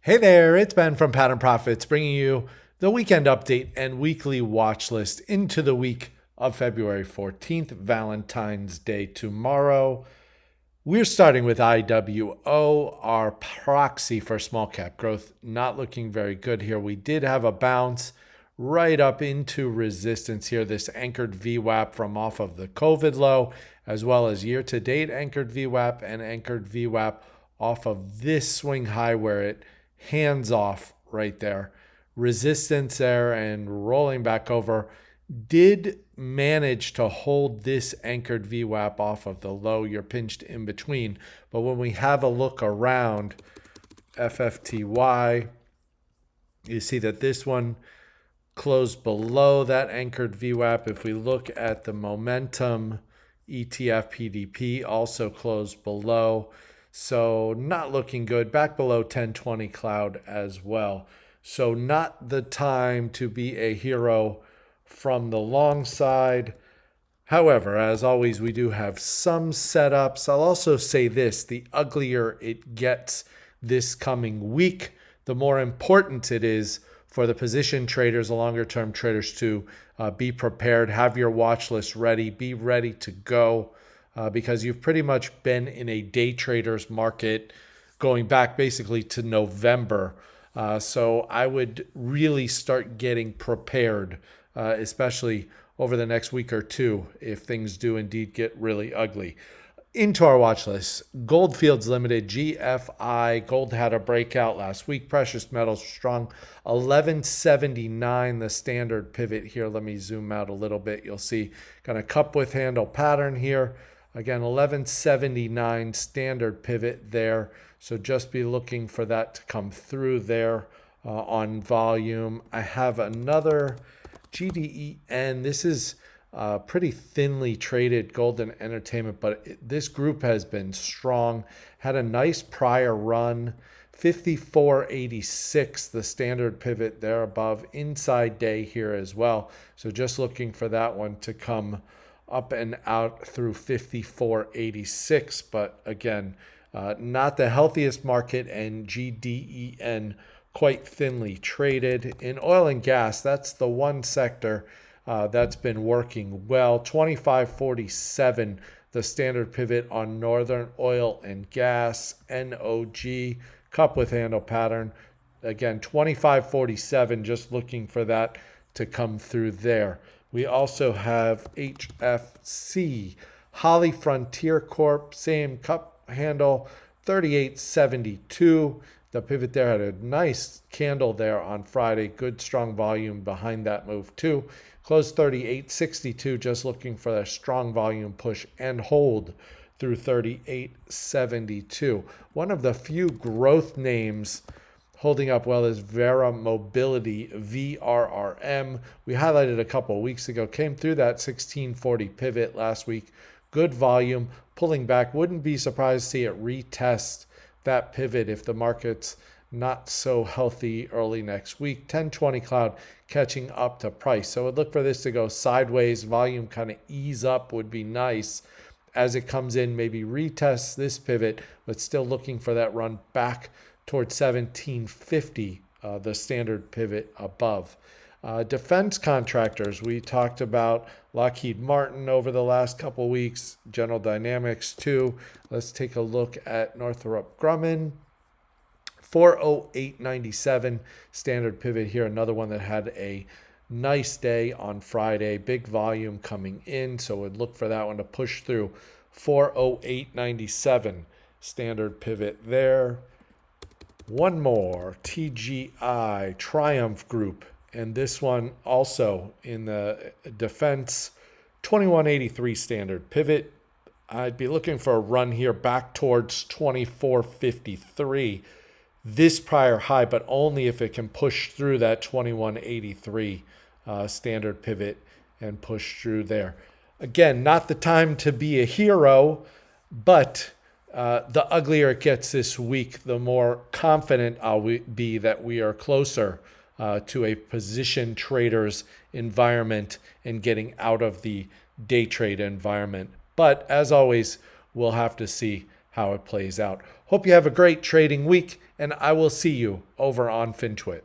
Hey there, it's Ben from Pattern Profits bringing you the weekend update and weekly watch list into the week of February 14th, Valentine's Day tomorrow. We're starting with IWO, our proxy for small cap growth. Not looking very good here. We did have a bounce right up into resistance here. This anchored VWAP from off of the COVID low, as well as year-to-date anchored VWAP and anchored VWAP off of this swing high where it hands off right there. Resistance there and rolling back over. Did manage to hold this anchored VWAP off of the low. You're pinched in between. But when we have a look around FFTY, you see that this one closed below that anchored VWAP. If we look at the momentum ETF PDP, also closed below. So not looking good. Back below 1020 cloud as well. So not the time to be a hero from the long side. However, as always, we do have some setups. I'll also say this: the uglier it gets this coming week, the more important it is for the position traders, the longer term traders to be prepared, have your watch list ready, be ready to go. Because you've pretty much been in a day trader's market going back basically to November. So I would really start getting prepared, especially over the next week or two, if things do indeed get really ugly. Into our watch list, Goldfields Limited, GFI. Gold had a breakout last week. Precious metals strong. 1179, the standard pivot here. Let me zoom out a little bit. You'll see kind of cup with handle pattern here. Again, 1179 standard pivot there. So just be looking for that to come through there on volume. I have another GDEN. This is pretty thinly traded golden entertainment, but this group has been strong. Had a nice prior run. 54.86, the standard pivot there above. Inside day here as well. So just looking for that one to come up and out through 54.86, but again, not the healthiest market, and GDEN quite thinly traded. In oil and gas, that's the one sector that's been working well. 25.47, the standard pivot on Northern Oil and Gas, NOG, cup with handle pattern. Again, 25.47, just looking for that to come through there. We also have HFC, Holly Frontier Corp, same cup handle, 38.72. The pivot there had a nice candle there on Friday. Good strong volume behind that move too. Closed 38.62, just looking for a strong volume push and hold through 38.72. One of the few growth names holding up well is Vera Mobility, VRRM. We highlighted a couple of weeks ago, came through that 1640 pivot last week. Good volume, pulling back. Wouldn't be surprised to see it retest that pivot if the market's not so healthy early next week. 1020 cloud catching up to price. So I'd look for this to go sideways. Volume kind of ease up would be nice. As it comes in, maybe retest this pivot, but still looking for that run back towards 1750, the standard pivot above. Defense contractors, we talked about Lockheed Martin over the last couple of weeks, General Dynamics too. Let's take a look at Northrop Grumman. 408.97 standard pivot here, another one that had a nice day on Friday, big volume coming in, so we'd look for that one to push through. 408.97 standard pivot there. One more, TGI, Triumph Group, and this one also in the defense, 2183 standard pivot. I'd be looking for a run here back towards 2453. This prior high, but only if it can push through that 2183 standard pivot and push through there. Again, not the time to be a hero, but the uglier it gets this week, the more confident I'll be that we are closer to a position trader's environment and getting out of the day trade environment. But as always, we'll have to see how it plays out. Hope you have a great trading week, and I will see you over on FinTwit.